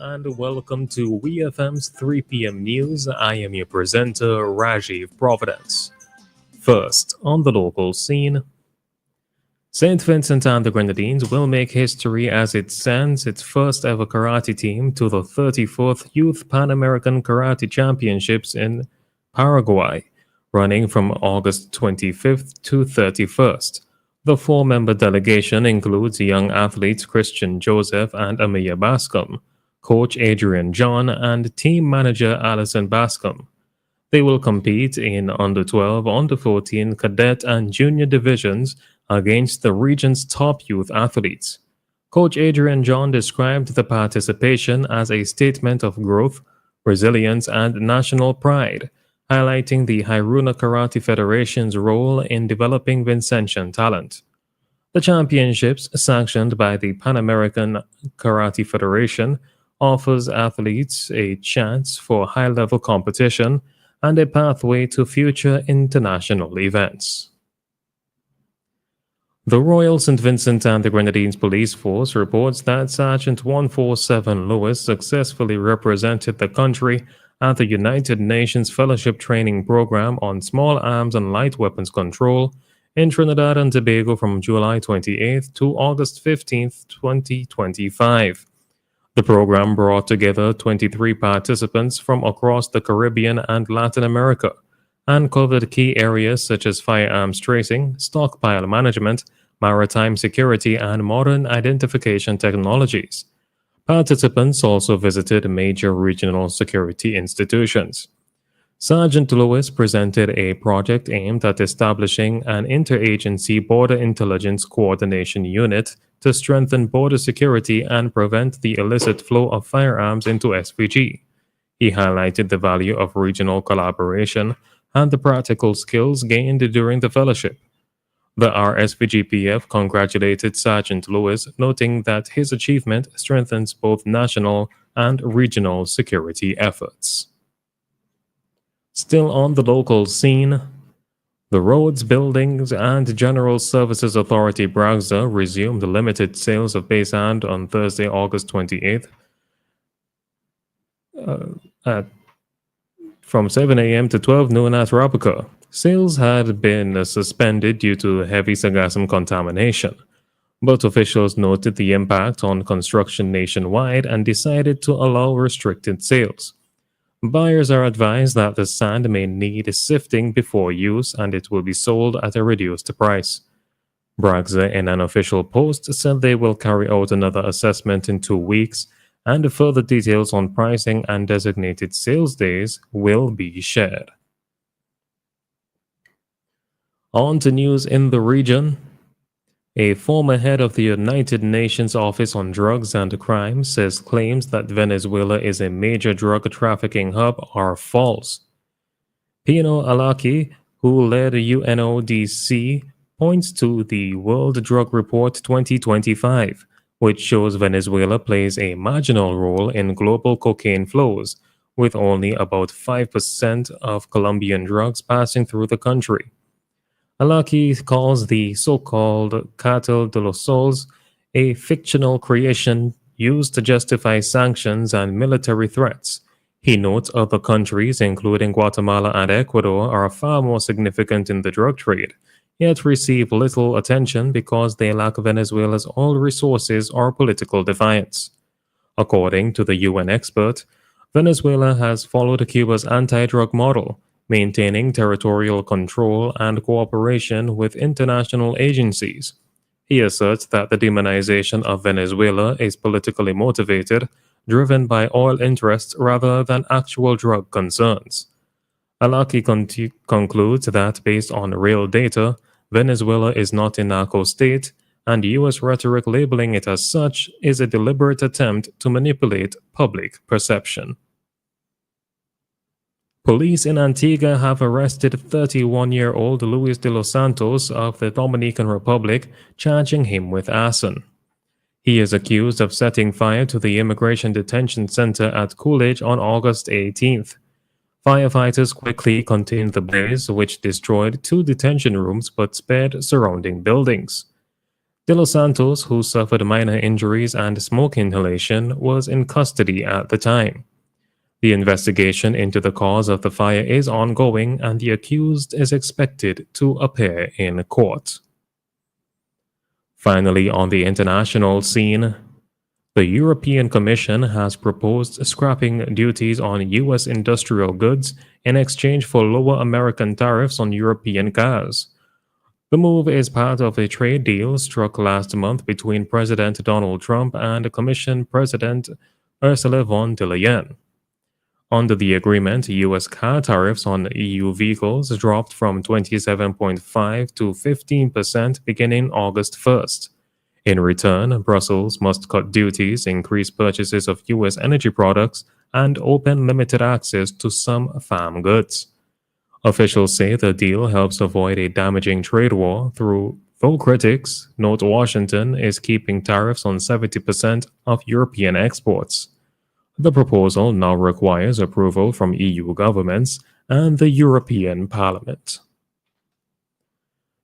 and welcome to WeFM's 3 p.m. news. I am your presenter, Rajiv Providence. First, on the local scene, St. Vincent and the Grenadines will make history as it sends its first ever karate team to the 34th Youth Pan American Karate Championships in Paraguay, running from August 25th to 31st. The four-member delegation includes young athletes Christian Joseph and Amaya Bascom, coach Adrian John, and team manager Alison Bascom. They will compete in under 12, under 14, cadet, and junior divisions against the region's top youth athletes. Coach Adrian John described the participation as a statement of growth, resilience, and national pride, highlighting the Hiruna Karate Federation's role in developing Vincentian talent. The championships, sanctioned by the Pan American Karate Federation, offers athletes a chance for high-level competition and a pathway to future international events. The Royal St. Vincent and the Grenadines Police Force reports that Sergeant 147 Lewis successfully represented the country at the United Nations Fellowship Training Program on Small Arms and Light Weapons Control in Trinidad and Tobago from July 28th to August 15th, 2025. The program brought together 23 participants from across the Caribbean and Latin America and covered key areas such as firearms tracing, stockpile management, maritime security, and modern identification technologies. Participants also visited major regional security institutions. Sergeant Lewis presented a project aimed at establishing an interagency border intelligence coordination unit to strengthen border security and prevent the illicit flow of firearms into SPG. He highlighted the value of regional collaboration and the practical skills gained during the fellowship. The RSPGPF congratulated Sergeant Lewis, noting that his achievement strengthens both national and regional security efforts. Still on the local scene, the Roads, Buildings, and General Services Authority BRAGZA resumed limited sales of Baysand on Thursday, August 28th from 7 a.m. to 12 noon at Rabuka. Sales had been suspended due to heavy sargassum contamination, but officials noted the impact on construction nationwide and decided to allow restricted sales. Buyers are advised that the sand may need sifting before use and it will be sold at a reduced price. BRAGZA, in an official post, said they will carry out another assessment in 2 weeks, and further details on pricing and designated sales days will be shared. On to news in the region. A former head of the United Nations Office on Drugs and Crime says claims that Venezuela is a major drug trafficking hub are false. Pino Alaki, who led UNODC, points to the World Drug Report 2025, which shows Venezuela plays a marginal role in global cocaine flows, with only about 5% of Colombian drugs passing through the country. Alaki calls the so-called Cartel de los Sols a fictional creation used to justify sanctions and military threats. He notes other countries, including Guatemala and Ecuador, are far more significant in the drug trade, yet receive little attention because they lack Venezuela's oil resources or political defiance. According to the UN expert, Venezuela has followed Cuba's anti-drug model, maintaining territorial control and cooperation with international agencies. He asserts that the demonization of Venezuela is politically motivated, driven by oil interests rather than actual drug concerns. Alaki concludes that based on real data, Venezuela is not a narco state, and U.S. rhetoric labeling it as such is a deliberate attempt to manipulate public perception. Police in Antigua have arrested 31-year-old Luis de los Santos of the Dominican Republic, charging him with arson. He is accused of setting fire to the immigration detention center at Coolidge on August 18th. Firefighters quickly contained the blaze, which destroyed 2 detention rooms but spared surrounding buildings. De Los Santos, who suffered minor injuries and smoke inhalation, was in custody at the time. The investigation into the cause of the fire is ongoing, and the accused is expected to appear in court. Finally, on the international scene, the European Commission has proposed scrapping duties on U.S. industrial goods in exchange for lower American tariffs on European cars. The move is part of a trade deal struck last month between President Donald Trump and Commission President Ursula von der Leyen. Under the agreement, U.S. car tariffs on EU vehicles dropped from 27.5 to 15% beginning August 1st. In return, Brussels must cut duties, increase purchases of U.S. energy products, and open limited access to some farm goods. Officials say the deal helps avoid a damaging trade war though critics note Washington is keeping tariffs on 70% of European exports. The proposal now requires approval from EU governments and the European Parliament.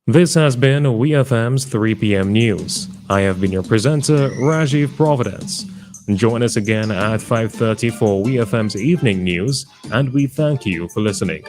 This has been WeFM's 3 p.m. news. I have been your presenter, Rajiv Providence. Join us again at 5:30 for WeFM's evening news, and we thank you for listening.